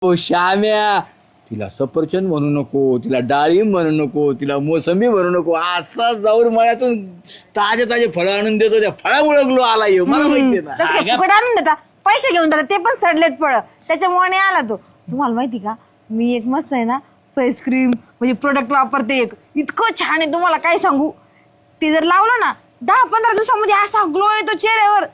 ओ श्याम्या, तिला सफरचंद म्हणू नको, तिला डाळिंब म्हणू नको, तिला मोसंबी म्हणू नको. असा जाऊन मळ्यातून ताजे ताजे फळं आणून देतो. त्या फळामुळे ग्लो आला येऊ मला माहितीये ना. तसं काय फुकट आणून देता, पैसे घेऊन जातात ते पण सडलेत फळ, त्याच्यामुळे नाही आला तो. तुम्हाला माहिती का, मी एक मस्त आहे ना फेस क्रीम म्हणजे प्रोडक्ट वापरते, एक इतकं छान आहे तुम्हाला काय सांगू. ते जर लावलं ना 10-15 दिवसामध्ये असा ग्लो येतो चेहऱ्यावर,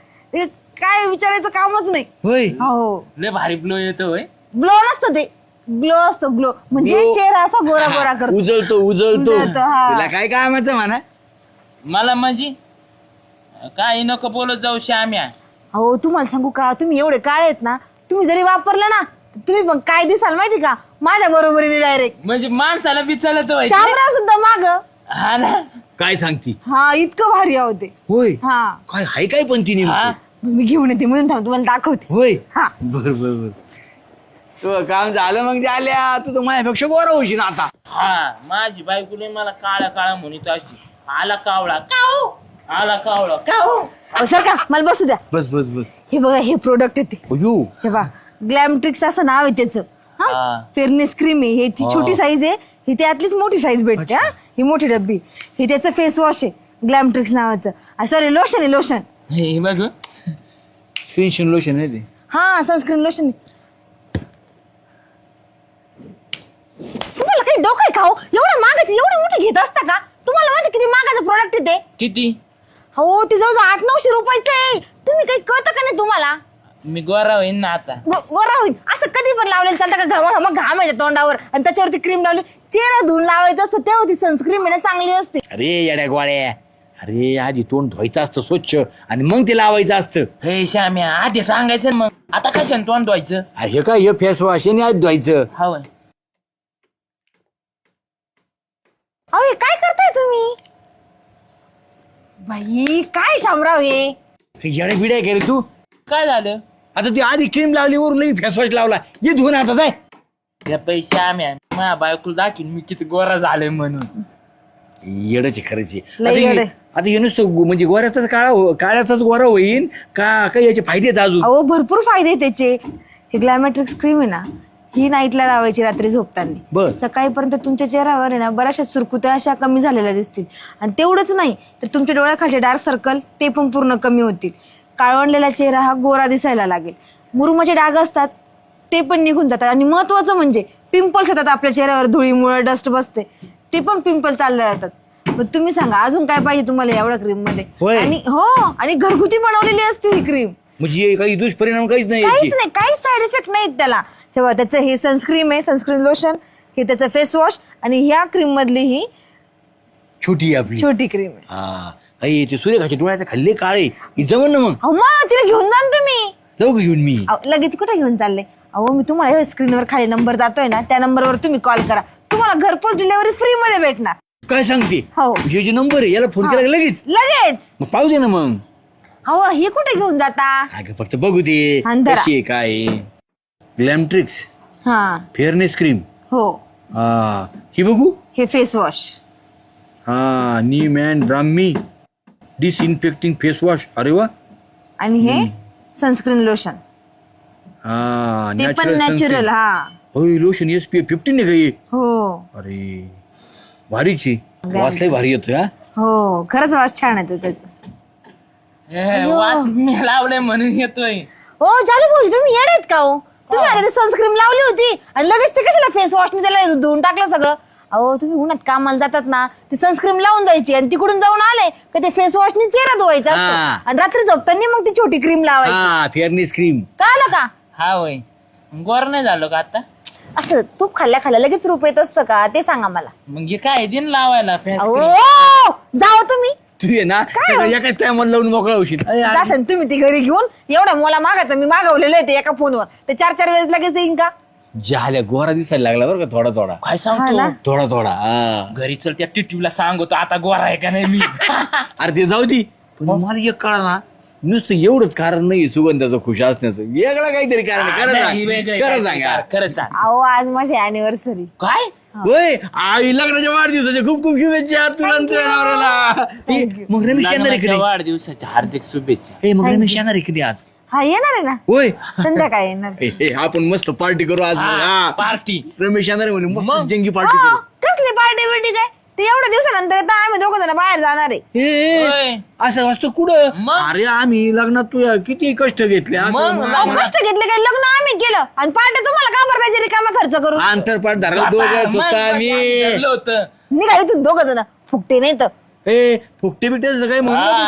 काय विचारायचं कामच नाही. होय हो, लय भारी ग्लो येतो होय. ग्लो नसतं ते, ग्लो असतो ग्लो म्हणजे Glow. चेहरा असा गोरा गोरा करतो. उजळतो उजळतो, हा. तुला काय कामाचं म्हणा. मला म्हणजे काही नको बोलत जाऊ श्याम्या. हो, तुम्हाला सांगू का, तुम्ही एवढे काळे आहेत ना, तुम्ही जरी वापरलं ना तुम्ही मग काय दिसाल माहिती का, माझ्या बरोबरीने डायरेक्ट म्हणजे माणसाला बिचारलं तर शामराव सुद्धा माग. हा ना. काय सांगती. हा, इतकं भारी आहो ते. होय हा, काय हाय काय पण तिने. हा. मी घेऊन येते म्हणून थांब, तुम्हाला दाखवते. होय हा, बर बर बर. तो काम झालं मग झाल्या, तू तर माझ्यापेक्षा गोरा होशील आता. हा, माझी बायकोने मला काळा काळा म्हणत अशी, आला कावळा काऊ, आला कावळा काऊ. अहो, सर का मला बसू द्या. बस बस बस. हे बघा, हे प्रोडक्ट आहे ते. अयो हे बघा, ग्लॅमट्रिक्स असं नाव आहे त्याचं. हा. फेअरनेस क्रीम आहे, हे ती छोटी साईज आहे, ही त्यातलीच मोठी साईज भेटते. हा, ही मोठी डब्बी. हे त्याचं फेस वॉश आहे ग्लॅमट्रिक्स नावाचं. सॉरी, लोशन आहे, लोशन. हे बघ, टेन्शन लोशन आहे ते. हा, सनस्क्रीन लोशन. तुम्हाला काही डोकं आहे का हो, एवढं मागायची एवढी मोठी घेत असता का. तुम्हाला माहिती किती मागाचं प्रोडक्ट आहे ते. किती. हो, ते जवळ 800-900 रुपयाचं आहे. तुम्ही काही कळतं का नाही तुम्हाला. मी गोरा होईन ना आता. बरं होईल असं कधी पण लावलेलं चालतं का. मग घाम आहे तोंडावर आणि त्याच्यावरती क्रीम लावली, चेहरा धुवून लावायचं असतं तेव्हा ती सनस्क्रीन आहे ना चांगली असते. अरे येड्या गोळ्या, अरे आधी तोंड धुवायचं असतं स्वच्छ आणि मग ते लावायचं असतं. हे श्याम्या, आधी सांगायचं ना मग. आता कशाने तोंड धुवायचं. हे काय हे फेस वॉश आहे आधी धुवायचं. हा. अहो, हे काय करताय तुम्ही बाई, काय शामराव हे. येड्या बिड्या केले तू. काय झालं. आता ती आधी क्रीम लावली वरून लगेच फेस वॉश लावला. ये धुवून आता जाय. या पैसे आम्ही माझ्या बायकोला दाखीन मी किती गोरा झालोय म्हणून. येडच खरंच. लय येडं. आता हे नुसतं म्हणजे गोऱ्याचाच काळ्याचाच गोरा होईन का काही याचे फायदे आहेत अजून. अहो, भरपूर फायदे आहेत त्याचे. हे ग्लॅमॅट्रिक्स क्रीम आहे ना, ही नाईटला लावायची रात्री झोपताना. बर. सकाळीपर्यंत तुमच्या चेहऱ्यावर आहे ना बऱ्याचशा सुरकुत्या अशा कमी झालेल्या दिसतील. आणि तेवढंच नाही तर तुमच्या डोळ्याखालचे डार्क सर्कल ते पण पूर्ण कमी होतील. काळवंडलेला चेहरा हा गोरा दिसायला लागेल. मुरुमाचे डाग असतात ते पण निघून जातात. आणि महत्वाचं म्हणजे पिंपल्स येतात आपल्या चेहऱ्यावर, धुळीमुळे डस्ट बसते, ते पण पिंपल चालले जातात. मग तुम्ही सांगा अजून काय पाहिजे तुम्हाला एवढ्या क्रीम मध्ये. होय. आणि हो, आणि घरगुती बनवलेली असते ही क्रीम. म्हणजे काही दुष्परिणाम काहीच नाही काहीच याचे. नाही, काहीच साईड इफेक्ट नाहीत त्याला. तेव्हा त्याचं हे सनस्क्रीम आहे, सनस्क्रीन लोशन, हे त्याचं फेस वॉश, आणि ह्या क्रीम मधली ही छोटी आहे आपली. छोटी क्रीम आहे. हा, आई ते सूर्यखाच्या डोळ्याचे खाल्ले काळे ही जमन ना मग. अहो, मग तिला घेऊन जा ना तुम्ही. जाऊ का घेऊन मी. अहो, लगेच कुठे घेऊन चालले. अहो, मी तुम्हाला स्क्रीनवर खाली नंबर जातोय ना, त्या नंबरवर तुम्ही कॉल करा, तुम्हाला घरपोच डिलिव्हरी फ्री मध्ये भेटणार. काय सांगते. हो. हे जे नंबर आहे याला फोन केला का लगेच. लगेच. मग पाहू दे ना मग. अहो, हे कुठे घेऊन जाता. अगं फक्त बघू दे अंधारा. कशी आहे काय. ग्लॅमट्रिक्स हा, फेअरनेस क्रीम. हो, हा ही बघू. हे फेस वॉश. हा, नीम अँड ब्राह्मी डिसइन्फेक्टिंग फेस वॉश. अरे वा. आणि हे सनस्क्रीन लोशन, हा ते पण नॅचरल. हा, होय, लोशन SPF 15 आहे का हे. हो अरे भारीच आहे. वासलाही भारी येतोय. हा हो, खरंच वास छान आहे त्याचा. वास मी लावले म्हणून येतोय. हो, चालू भाऊजी तुम्ही येणार का हो. तुम्ही आता सनस्क्रीम लावली होती आणि लगेच ते कशाला फेस वॉशने त्याला धुवून टाकलं सगळं. अहो, तुम्ही उन्हात कामाला जातात ना, ती सनस्क्रीम लावून जायची आणि तिकडून जाऊन आले का ते फेस वॉशने चेहरा धुवायचा असतो. हा. आणि रात्री झोपताना मग ती छोटी क्रीम लावायची. हा फेअरनेस क्रीम. कळलं का. हा होय. गोर नाही झालो का आता. असं तूप खाल्ल्या खाल्ल्या लगेच रूप येत असतं का, ते सांगा मला. मग हे काय दिन लावायला फेस अहो, क्रीम. जाओ तुम्ही. तू ये ना एका टायमाला लावून मोकळा होशील. जाशान तुम्ही ती घरी घेऊन. एवढा मला मागायचं मी मागवलेलं आहे ते एका फोनवर. ते 4-4 वेळेस लगेच देईन का. झाल्या गोरा दिसायला लागला बरं का थोडा थोडा. काय हा सांगतो ना. थोडा थोडा. हा. घरी चल त्या टिटूला सांगतो आता गोरा आहे का नाही मी. अरे ते जाऊ दे. पण मला एक कळा ना, नुसतं एवढंच कारण नाही सुगंधाचं खुश असण्याचं, वेगळं काहीतरी कारण आहे. नाही, वेगळं खरं काय सांगा. खरं सांग. अहो, आज माझी अॅनिव्हर्सरी. काय. होय, आई लग्नाच्या वाढदिवसाच्या खूप खूप शुभेच्छा तुला आणि तुझ्या नवऱ्याला. मग रमेश येणार आहे लग्नाच्या कधी. वाढदिवसाच्या हार्दिक शुभेच्छा. मग रमेश येणार आहे कधी आज. हा येणार आहे ना होय संध्याकाळी येणार. आपण मस्त पार्टी करू आज. हा. पार्टी रमेश येणार आहे म्हणे मस्त मग? जंगी पार्टी हो, करू. कसली पार्टी बिर्टी काय ते एवढ्या दिवसानंतर आता आम्ही दोघं जण बाहेर जाणार आहे. होय. असं असतं कुठं मग? अरे आम्ही लग्नात तुझ्या किती कष्ट घेतले असं मग? अहो, कष्ट घेतले काय लग्न आम्ही केलं आणि पार्टी तुम्हाला का बरं द्यायची रिकामा खर्च करू. आंतरपाठ धरला दोघं होता आम्ही होतं निघा इथून दोघं जण फुकटे नाही तर ए फुकटे बिकटे काही म्हणू नको.